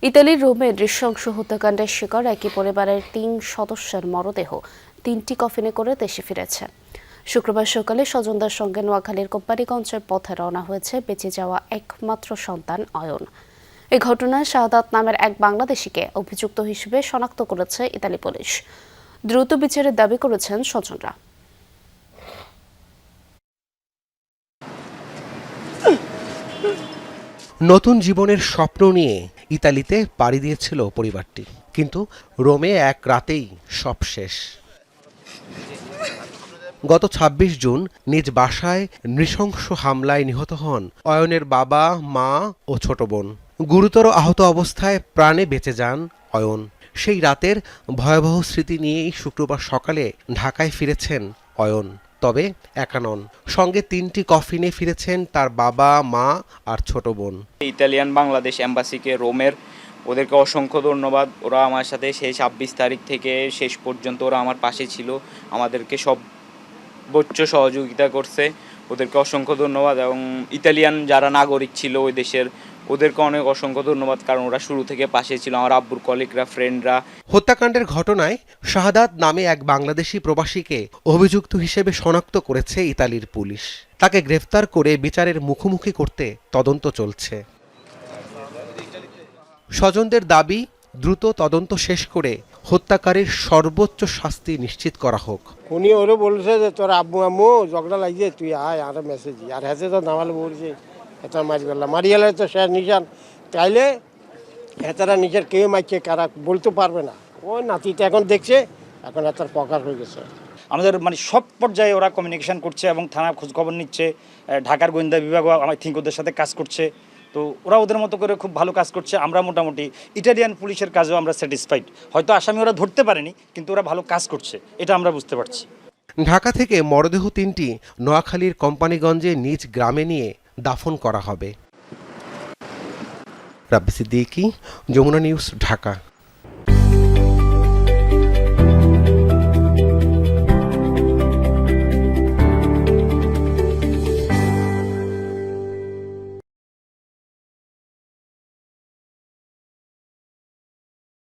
ইতালির রোমে নৃশংস হত্যাকাণ্ডের শিকার একই পরিবারের ৩ সদস্যের মরদেহ ৩টি কফিনে করে দেশে ফিরেছে। শুক্রবার সকালে স্বজনদের সঙ্গে নোয়াখালীর কোম্পানিগঞ্জের পথে রওনা হয়েছে বেঁচে যাওয়া একমাত্র সন্তান অয়ন। এই ঘটনায় শাহাদাত নামের এক বাংলাদেশিকে অভিযুক্ত হিসেবে শনাক্ত করেছে ইতালি পুলিশ। দ্রুত বিচারের দাবি করেছেন স্বজনরা। নতুন জীবনের স্বপ্ন নিয়ে ইতালিতে পাড়ি দিয়েছিল পরিবারটি, কিন্তু রোমে এক রাতেই সব শেষ। গত ২৬ জুন নিজ বাসায় নৃশংস হামলায় নিহত হন অয়নের বাবা, মা ও ছোট বোন। গুরুতর আহত অবস্থায় প্রাণে বেঁচে যান অয়ন। সেই রাতের ভয়াবহ স্মৃতি নিয়েই শুক্রবার সকালে ঢাকায় ফিরেছেন অয়ন। তবে একা নন, সঙ্গে ৩টি কফিনে ফিরেছেন তার বাবা, মা আর ছোট বোন। ইতালিয়ান বাংলাদেশ এম্বাসিকে রোমের ওদেরকে অসংখ্য ধন্যবাদ। ওরা আমার সাথে সেই ২৬ তারিখ থেকে শেষ পর্যন্ত ওরা আমার পাশে ছিল, আমাদেরকে সর্বোচ্চ সহযোগিতা করছে। ওদেরকে অসংখ্য ধন্যবাদ। এবং ইতালিয়ান যারা নাগরিক ছিল ওই দেশের, ওদেরকে অনেক অসংখ্য ধন্যবাদ, কারণ ওরা শুরু থেকে পাশে ছিল, আমার আব্বুর কলিগরা, ফ্রেন্ডরা। হত্যাকাণ্ডের ঘটনায় শাহাদাত নামে এক বাংলাদেশি প্রবাসীকে অভিযুক্ত হিসেবে শনাক্ত করেছে ইতালির পুলিশ। তাকে গ্রেফতার করে বিচারের মুখোমুখি করতে তদন্ত চলছে। স্বজনদের দাবি, দ্রুত তদন্ত শেষ করে হত্যাকারীর সর্বোচ্চ শাস্তি নিশ্চিত করা হোক। উনি ওরও বলছে যে তোর আব্বু আম্মু ঝগড়া লাগছে, তুই আয় আর মেসেজ আর হেসে তো নামাল বলছে এটা মারি গেলাম, মারি গেলে তো সে নিশান, তাইলে হেতারা নিজের কে মাইকে কারা বলতে পারবে না। ও নাতিটা এখন দেখছে, এখন হেতার প্রকার হয়ে গেছে। আমাদের সব পর্যায়ে ওরা কমিউনিকেশন করছে এবং থানা খোঁজখবর নিচ্ছে। ঢাকার গোয়েন্দা বিভাগও আই থিঙ্ক ওদের সাথে কাজ করছে। তো ওরা ওদের মতো করে খুব ভালো কাজ করছে। আমরা মোটামুটি ইটালিয়ান পুলিশের কাজেও আমরা স্যাটিসফাইড। হয়তো আসামি ওরা ধরতে পারেনি, কিন্তু ওরা ভালো কাজ করছে, এটা আমরা বুঝতে পারছি। ঢাকা থেকে মরদেহ ৩টি নোয়াখালীর কোম্পানিগঞ্জে নিজ গ্রামে নিয়ে দাফন করা হবে। রাব্বি সিদ্দিকী, যমুনা নিউজ, ঢাকা।